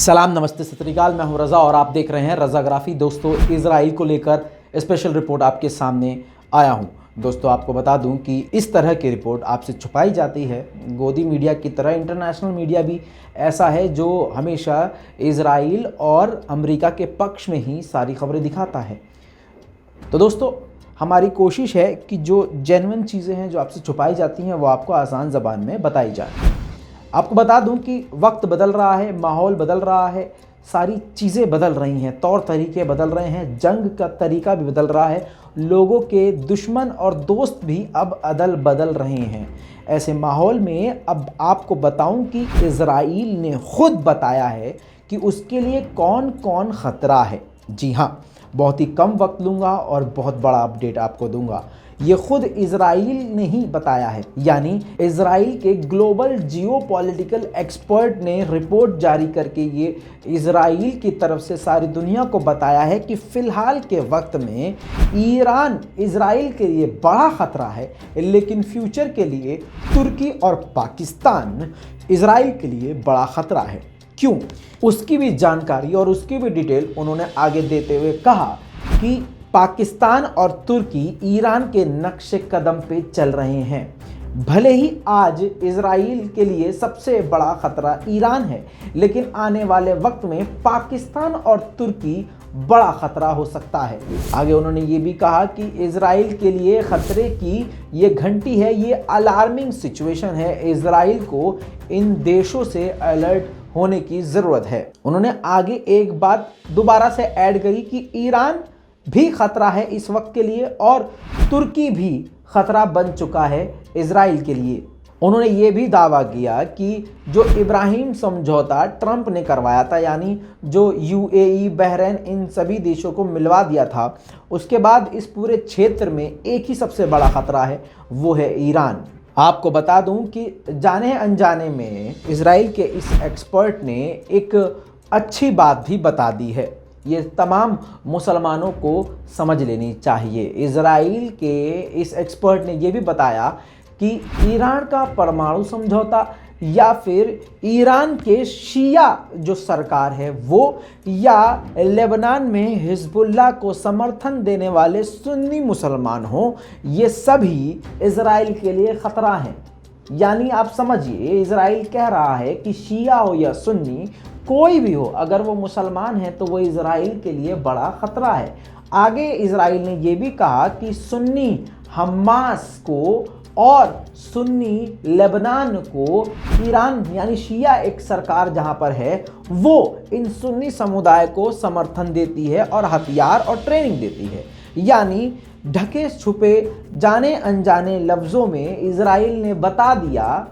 सलाम, नमस्ते, सत श्री अकाल। मैं हूं रज़ा और आप देख रहे हैं रज़ाग्राफी। दोस्तों, इजराइल को लेकर स्पेशल रिपोर्ट आपके सामने आया हूं। दोस्तों, आपको बता दूं कि इस तरह की रिपोर्ट आपसे छुपाई जाती है। गोदी मीडिया की तरह इंटरनेशनल मीडिया भी ऐसा है जो हमेशा इजराइल और अमेरिका के पक्ष में ही सारी खबरें दिखाता है। तो दोस्तों, हमारी कोशिश है कि जो जेन्युइन चीज़ें हैं जो आपसे छुपाई जाती हैं वो आपको आसान ज़बान में बताई जाए। आपको बता दूं कि वक्त बदल रहा है, माहौल बदल रहा है, सारी चीज़ें बदल रही हैं, तौर तरीके बदल रहे हैं, जंग का तरीका भी बदल रहा है, लोगों के दुश्मन और दोस्त भी अब अदल बदल रहे हैं। ऐसे माहौल में अब आपको बताऊं कि इजराइल ने खुद बताया है कि उसके लिए कौन कौन ख़तरा है। जी हाँ, बहुत ही कम वक्त लूँगा और बहुत बड़ा अपडेट आपको दूंगा। ये खुद इजराइल ने ही बताया है, यानी इजराइल के ग्लोबल जियोपॉलिटिकल एक्सपर्ट ने रिपोर्ट जारी करके ये इजराइल की तरफ से सारी दुनिया को बताया है कि फ़िलहाल के वक्त में ईरान इजराइल के लिए बड़ा ख़तरा है, लेकिन फ्यूचर के लिए तुर्की और पाकिस्तान इजराइल के लिए बड़ा ख़तरा है। क्यों? उसकी भी जानकारी और उसकी भी डिटेल उन्होंने आगे देते हुए कहा कि पाकिस्तान और तुर्की ईरान के नक्शे कदम पे चल रहे हैं। भले ही आज इजराइल के लिए सबसे बड़ा खतरा ईरान है, लेकिन आने वाले वक्त में पाकिस्तान और तुर्की बड़ा खतरा हो सकता है। आगे उन्होंने ये भी कहा कि इजराइल के लिए खतरे की ये घंटी है, ये अलार्मिंग सिचुएशन है। इजराइल को इन देशों से अलर्ट होने की ज़रूरत है। उन्होंने आगे एक बात दोबारा से ऐड करी कि ईरान भी खतरा है इस वक्त के लिए और तुर्की भी खतरा बन चुका है इजराइल के लिए। उन्होंने ये भी दावा किया कि जो इब्राहिम समझौता ट्रंप ने करवाया था, यानी जो यूएई, बहरीन, इन सभी देशों को मिलवा दिया था, उसके बाद इस पूरे क्षेत्र में एक ही सबसे बड़ा खतरा है, वो है ईरान। आपको बता दूं कि जाने अनजाने में इजराइल के इस एक्सपर्ट ने एक अच्छी बात भी बता दी है। ये तमाम मुसलमानों को समझ लेनी चाहिए। इजराइल के इस एक्सपर्ट ने यह भी बताया कि ईरान का परमाणु समझौता या फिर ईरान के शिया जो सरकार है वो, या लेबनान में हिजबुल्लाह को समर्थन देने वाले सुन्नी मुसलमान हो, ये सभी इजराइल के लिए ख़तरा हैं। यानी आप समझिए, इजराइल कह रहा है कि शिया हो या सुन्नी, कोई भी हो, अगर वो मुसलमान है तो वो इजराइल के लिए बड़ा ख़तरा है। आगे इजराइल ने ये भी कहा कि सुन्नी हमास को और सुन्नी लेबनान को ईरान यानी शिया एक सरकार जहां पर है वो इन सुन्नी समुदाय को समर्थन देती है और हथियार और ट्रेनिंग देती है। यानी ढके छुपे जाने अनजाने लफ्ज़ों में इजराइल ने बता दिया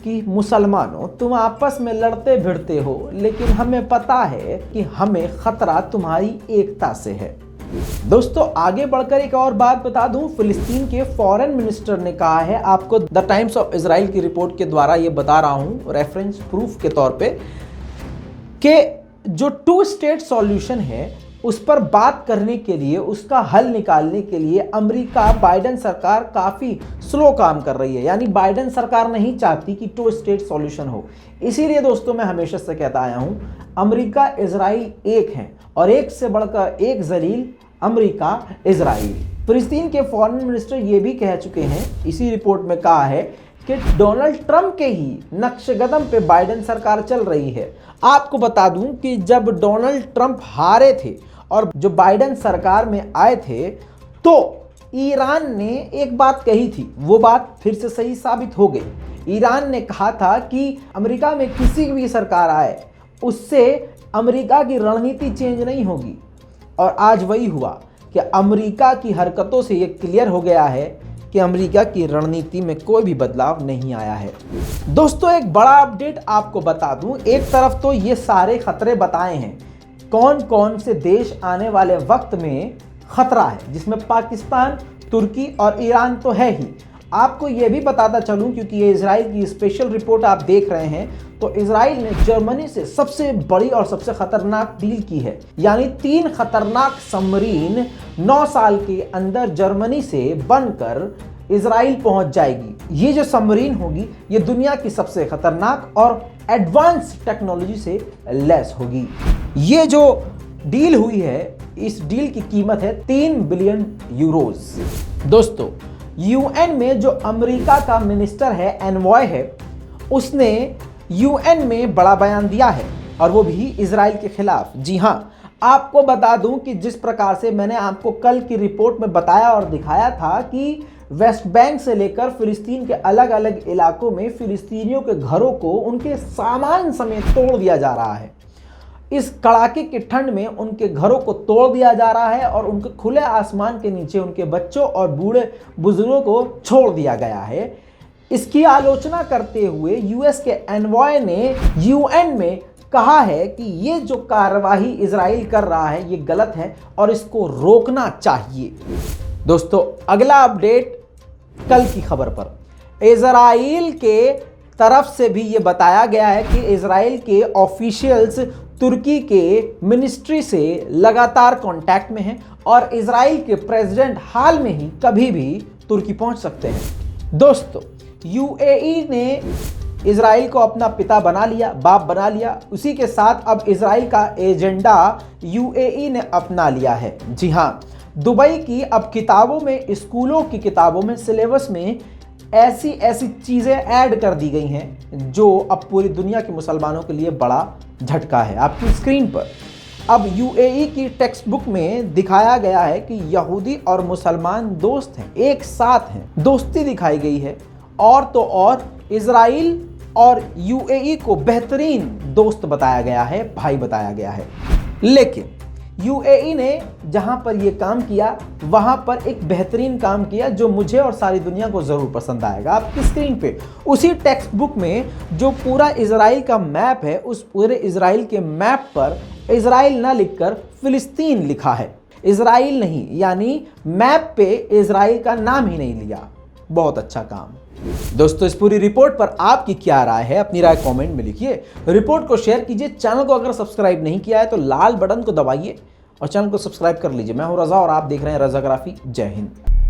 कि मुसलमानों, तुम आपस में लड़ते भिड़ते हो, लेकिन हमें पता है कि हमें खतरा तुम्हारी एकता से है। दोस्तों, आगे बढ़कर एक और बात बता दूं, फिलिस्तीन के फॉरेन मिनिस्टर ने कहा है, आपको द टाइम्स ऑफ इजराइल की रिपोर्ट के द्वारा ये बता रहा हूं रेफरेंस प्रूफ के तौर पे, कि जो 2 स्टेट सॉल्यूशन है उस पर बात करने के लिए, उसका हल निकालने के लिए अमेरिका, बाइडेन सरकार काफ़ी स्लो काम कर रही है। यानी बाइडेन सरकार नहीं चाहती कि 2 स्टेट सॉल्यूशन हो। इसीलिए दोस्तों, मैं हमेशा से कहता आया हूं, अमेरिका इजराइल एक है और एक से बढ़कर एक जलील अमेरिका इजराइल। फिलिस्तीन के फॉरेन मिनिस्टर ये भी कह चुके हैं, इसी रिपोर्ट में कहा है कि डोनाल्ड ट्रंप के ही नक्शेकदम पे बाइडेन सरकार चल रही है। आपको बता दूं कि जब डोनाल्ड ट्रंप हारे थे और जो बाइडेन सरकार में आए थे, तो ईरान ने एक बात कही थी, वो बात फिर से सही साबित हो गई। ईरान ने कहा था कि अमेरिका में किसी भी सरकार आए उससे अमेरिका की रणनीति चेंज नहीं होगी, और आज वही हुआ कि अमेरिका की हरकतों से ये क्लियर हो गया है कि अमेरिका की रणनीति में कोई भी बदलाव नहीं आया है। दोस्तों, एक बड़ा अपडेट आपको बता दूं, एक तरफ तो ये सारे खतरे बताए हैं, कौन कौन से देश आने वाले वक्त में खतरा है, जिसमें पाकिस्तान, तुर्की और ईरान तो है ही। आपको यह भी बताता चलूं, क्योंकि ये इजराइल की स्पेशल रिपोर्ट आप देख रहे हैं, तो इजराइल ने जर्मनी से सबसे बड़ी और सबसे खतरनाक डील की है। यानी 3 खतरनाक सबमरीन 9 साल के अंदर जर्मनी से बनकर इजराइल पहुंच जाएगी। ये जो सबमरीन होगी ये दुनिया की सबसे खतरनाक और एडवांस टेक्नोलॉजी से लैस होगी। ये जो डील हुई है, इस डील की कीमत है 3 बिलियन यूरोस। दोस्तों, यूएन में जो अमेरिका का मिनिस्टर है, एनवॉय है, उसने यूएन में बड़ा बयान दिया है और वो भी इजराइल के खिलाफ। जी हां, आपको बता दूं कि जिस प्रकार से मैंने आपको कल की रिपोर्ट में बताया और दिखाया था कि वेस्ट बैंक से लेकर फिलिस्तीन के अलग अलग इलाकों में फिलिस्तीनियों के घरों को उनके सामान समेत तोड़ दिया जा रहा है। इस कड़ाके की ठंड में उनके घरों को तोड़ दिया जा रहा है और उनके खुले आसमान के नीचे उनके बच्चों और बूढ़े बुजुर्गों को छोड़ दिया गया है। इसकी आलोचना करते हुए यूएस के एनवॉय ने यूएन में कहा है कि ये जो कार्रवाई इजराइल कर रहा है ये गलत है और इसको रोकना चाहिए। दोस्तों, अगला अपडेट कल की खबर पर। इजराइल के तरफ से भी ये बताया गया है कि इजराइल के ऑफिशियल्स तुर्की के मिनिस्ट्री से लगातार कांटेक्ट में हैं और इजराइल के प्रेसिडेंट हाल में ही कभी भी तुर्की पहुंच सकते हैं। दोस्तों, यूएई ने इजराइल को अपना पिता बना लिया, बाप बना लिया। उसी के साथ अब इजराइल का एजेंडा यूएई ने अपना लिया है। जी हां, दुबई की अब किताबों में, स्कूलों की किताबों में, सिलेबस में ऐसी ऐसी चीज़ें ऐड कर दी गई हैं जो अब पूरी दुनिया के मुसलमानों के लिए बड़ा झटका है। आपकी स्क्रीन पर अब यूएई की टेक्स्ट बुक में दिखाया गया है कि यहूदी और मुसलमान दोस्त हैं, एक साथ हैं, दोस्ती दिखाई गई है। और तो और इजराइल और यूएई को बेहतरीन दोस्त बताया गया है, भाई बताया गया है। लेकिन यूएई ने जहां पर यह काम किया वहां पर एक बेहतरीन काम किया जो मुझे और सारी दुनिया को जरूर पसंद आएगा। आपकी स्क्रीन पे उसी टेक्स्ट बुक में जो पूरा इजराइल का मैप है, उस पूरे इजराइल के मैप पर इजराइल ना लिखकर फिलिस्तीन लिखा है। इजराइल नहीं, यानी मैप पे इजराइल का नाम ही नहीं लिया। बहुत अच्छा काम। दोस्तों, इस पूरी रिपोर्ट पर आपकी क्या राय है? अपनी राय कमेंट में लिखिए, रिपोर्ट को शेयर कीजिए। चैनल को अगर सब्सक्राइब नहीं किया है तो लाल बटन को दबाइए और चैनल को सब्सक्राइब कर लीजिए। मैं हूं रजा और आप देख रहे हैं रजाग्राफी। जय हिंद।